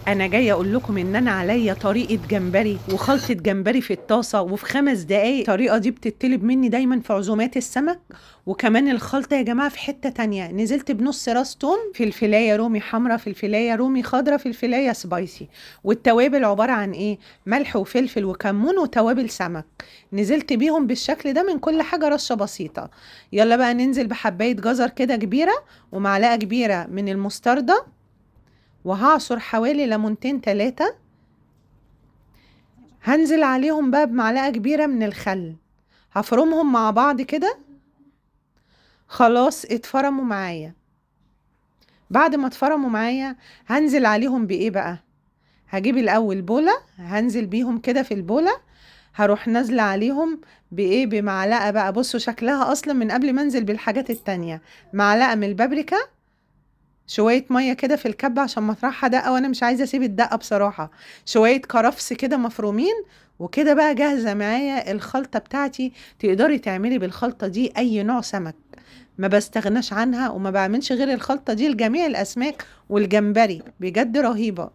انا جايه اقول لكم ان انا عليا طريقه جمبري وخلطه جمبري في الطاسه وفي 5 دقايق. الطريقه دي بتطلب مني دايما في عزومات السمك. وكمان الخلطه يا جماعه في حته تانية، نزلت بنص راس توم، فلفلايه رومي حمراء، فلفلايه رومي خضراء، فلفلايه سبايسي. والتوابل عباره عن ايه؟ ملح وفلفل وكمون وتوابل سمك. نزلت بيهم بالشكل ده، من كل حاجه رشه بسيطه. يلا بقى ننزل بحبايه جزر كده كبيره، ومعلقه كبيره من المستردة، وهعصر حوالي ليمونتين 3. هنزل عليهم بقى بمعلقة كبيرة من الخل، هفرمهم مع بعض كده. خلاص اتفرموا معايا. بعد ما اتفرموا معايا هنزل عليهم بإيه بقى؟ هجيب الأول بولة، هنزل بيهم كده في البولة. هروح نازلة عليهم بإيه؟ بمعلقة بقى، بصوا شكلها أصلا من قبل ما انزل بالحاجات التانية. معلقة من البابريكا، شوية مية كده في الكبة عشان مطرحها دقة، وانا مش عايزة اسيب الدقة بصراحة. شوية كرفس كده مفرومين. وكده بقى جاهزة معايا الخلطة بتاعتي. تقدري تعملي بالخلطة دي اي نوع سمك، ما بستغناش عنها، وما بعملش غير الخلطة دي لجميع الاسماك. والجمبري بجد رهيبة.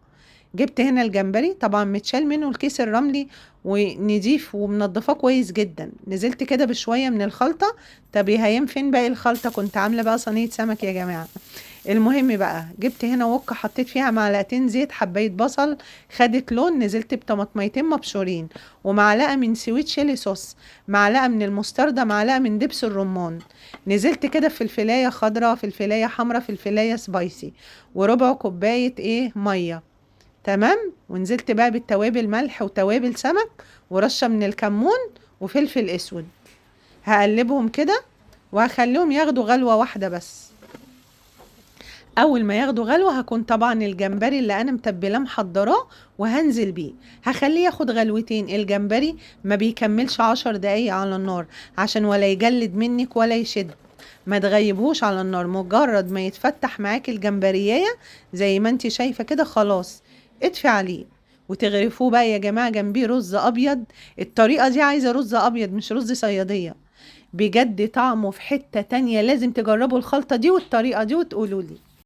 جبت هنا الجمبري طبعا متشال منه الكيس الرملي، ونضيف ومنضفاه كويس جدا. نزلت كده بشوية من الخلطة. طب هيم فين باقي الخلطة؟ كنت عاملة بقى صينية سمك يا جماعة. المهم بقى، جبت هنا وك، حطيت فيها معلقتين زيت، حباية بصل خدت لون، نزلت بطماطميتين مبشورين، ومعلقة من سويت شيلي صوص، معلقة من المستردة، معلقة من دبس الرمان. نزلت كده فلفلاية خضراء، فلفلاية حمراء، فلفلاية سبايسي، وربع كوباية ايه مية. تمام. ونزلت بقى بالتوابل، ملح وتوابل سمك، ورشة من الكمون، وفلفل اسود. هقلبهم كده، وهخليهم ياخدوا غلوة واحدة بس. اول ما ياخدوا غلوه هكون طبعا الجمبري اللي انا متبلاه محضراه وهنزل بيه. هخليه ياخد غلوتين. الجمبري ما بيكملش 10 دقايق على النار، عشان ولا يجلد منك ولا يشد. ما تغيبهوش على النار، مجرد ما يتفتح معاك الجمبرية زي ما انت شايفة كده خلاص اطفي عليه. وتغرفوه بقى يا جماعة جنبيه رز ابيض. الطريقة دي عايزة رز ابيض مش رز صيادية. بجد طعمه في حتة تانية. لازم تجربوا الخلطة دي والطريقة دي وتقولوا لي.